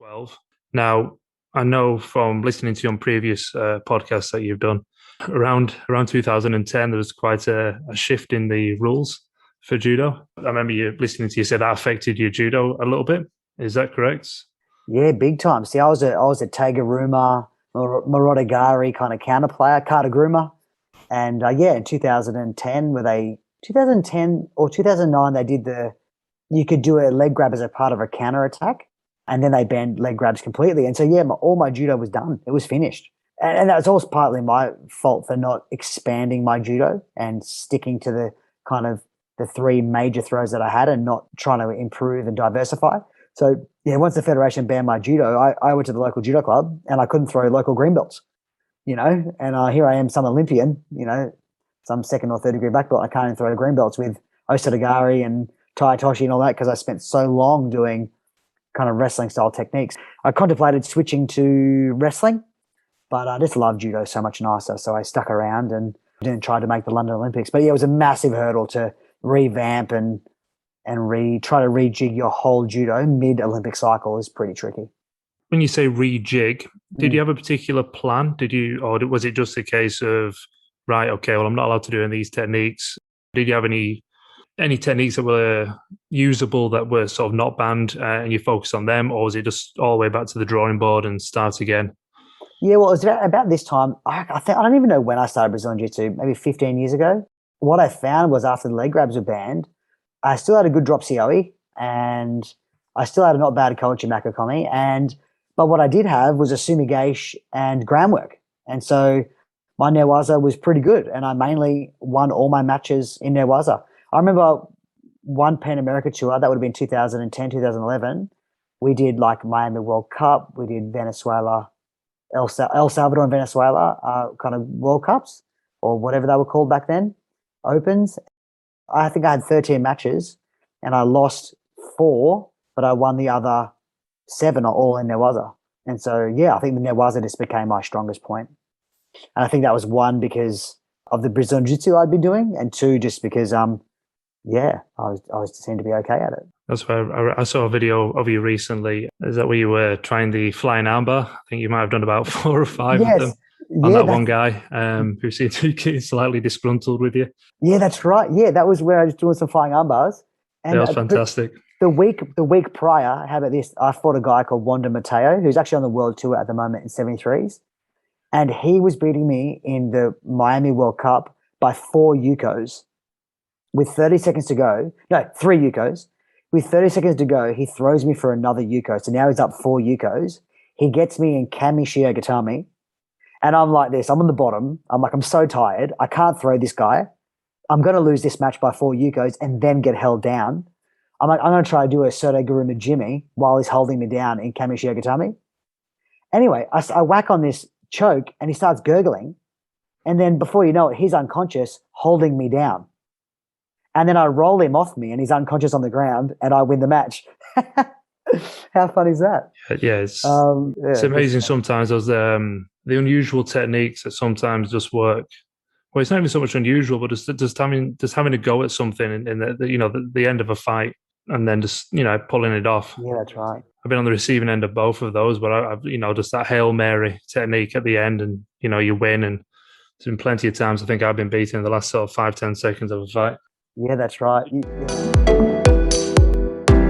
12. Now, I know from listening to you on previous podcasts that you've done, around 2010, there was quite a shift in the rules for judo. I remember you listening to you say that affected your judo a little bit. Is that correct? Yeah, big time. See, I was a 𝗦𝗢𝗓𝗦𝗢𝗓, 𝗦𝗢𝗓𝗦𝗢𝗓 kind of counterplayer, 𝗦𝗢𝗓𝗦. And in 2010, 2010 or 2009, they did you could do a leg grab as a part of a counter attack. And then they banned leg grabs completely. And so, all my judo was done. It was finished. And that was also partly my fault for not expanding my judo and sticking to the kind of the three major throws that I had and not trying to improve and diversify. So, once the federation banned my judo, I went to the local judo club and I couldn't throw local green belts, and here I am, some Olympian, some second or third degree black belt. I can't even throw green belts with 𝗦𝗢𝗓𝗦𝗢𝗓 and 𝗦𝗢𝗓𝗧 and all that because I spent so long doing kind of wrestling style techniques. I contemplated switching to wrestling, but I just love judo so much nicer. So I stuck around and then tried to make the London Olympics. But it was a massive hurdle to revamp and try to rejig your whole judo mid-Olympic cycle is pretty tricky. When you say rejig, did you have a particular plan? Or was it just a case of, right, okay, well, I'm not allowed to do any of these techniques? Did you have any techniques that were usable that were sort of not banned and you focus on them, or was it just all the way back to the drawing board and start again? Yeah, well, it was about this time. I don't even know when I started Brazilian Jiu-Jitsu, maybe 15 years ago. What I found was after the leg grabs were banned, I still had a good drop COE and I still had a not bad 𝗦𝗢𝗓𝗦𝗢𝗓. But what I did have was a 𝗦𝗢𝗓𝗓𝗏 and groundwork. And so my 𝗦𝗢𝗓𝗓 was pretty good and I mainly won all my matches in 𝗦𝗢𝗓𝗓. I remember one Pan America tour, that would have been 2010, 2011. We did like Miami World Cup. We did Venezuela, El Salvador and Venezuela kind of World Cups or whatever they were called back then, Opens. I think I had 13 matches and I lost 4, but I won the other 7 all in 𝗦𝗢𝗓𝗓. And so, I think the 𝗦𝗢𝗓𝗓 just became my strongest point. And I think that was 1 because of the Brazilian Jiu-Jitsu I'd been doing, and 2 just because I seemed to be okay at it. That's where I saw a video of you recently. Is that where you were trying the flying armbar? I think you might have done about 4 or 5 of them on that one guy who seemed to be slightly disgruntled with you. Yeah, that's right. Yeah, that was where I was doing some flying armbars. And that was fantastic. The week prior, how about this? I fought a guy called 𝗦𝗢𝗧𝗦𝗢𝗓, who's actually on the world tour at the moment in 73s. And he was beating me in the Miami World Cup by 4 yukos. With 30 seconds to go, no, 3 yukos. With 30 seconds to go, he throws me for another yuko. So now he's up 4 yukos. He gets me in 𝗦𝗢𝗓𝗦𝗢𝗓. And I'm like this. I'm on the bottom. I'm like, I'm so tired. I can't throw this guy. I'm going to lose this match by 4 yukos and then get held down. I'm like, I'm going to try to do a 𝗦𝗢𝗓𝗦𝗢𝗓𝗦 while he's holding me down in 𝗦𝗢𝗓𝗦𝗢𝗓𝗦. Anyway, I whack on this choke and he starts gurgling. And then before you know it, he's unconscious, holding me down. And then I roll him off me and he's unconscious on the ground and I win the match. How fun is that? Yeah, it's amazing sometimes those the unusual techniques that sometimes just work. Well, it's not even so much unusual, but just having a go at something in the end of a fight and then just pulling it off. Yeah, that's right. I've been on the receiving end of both of those, but I've just that Hail Mary technique at the end and you win. And there's been plenty of times I think I've been beaten in the last sort of 5-10 seconds of a fight. Yeah, that's right.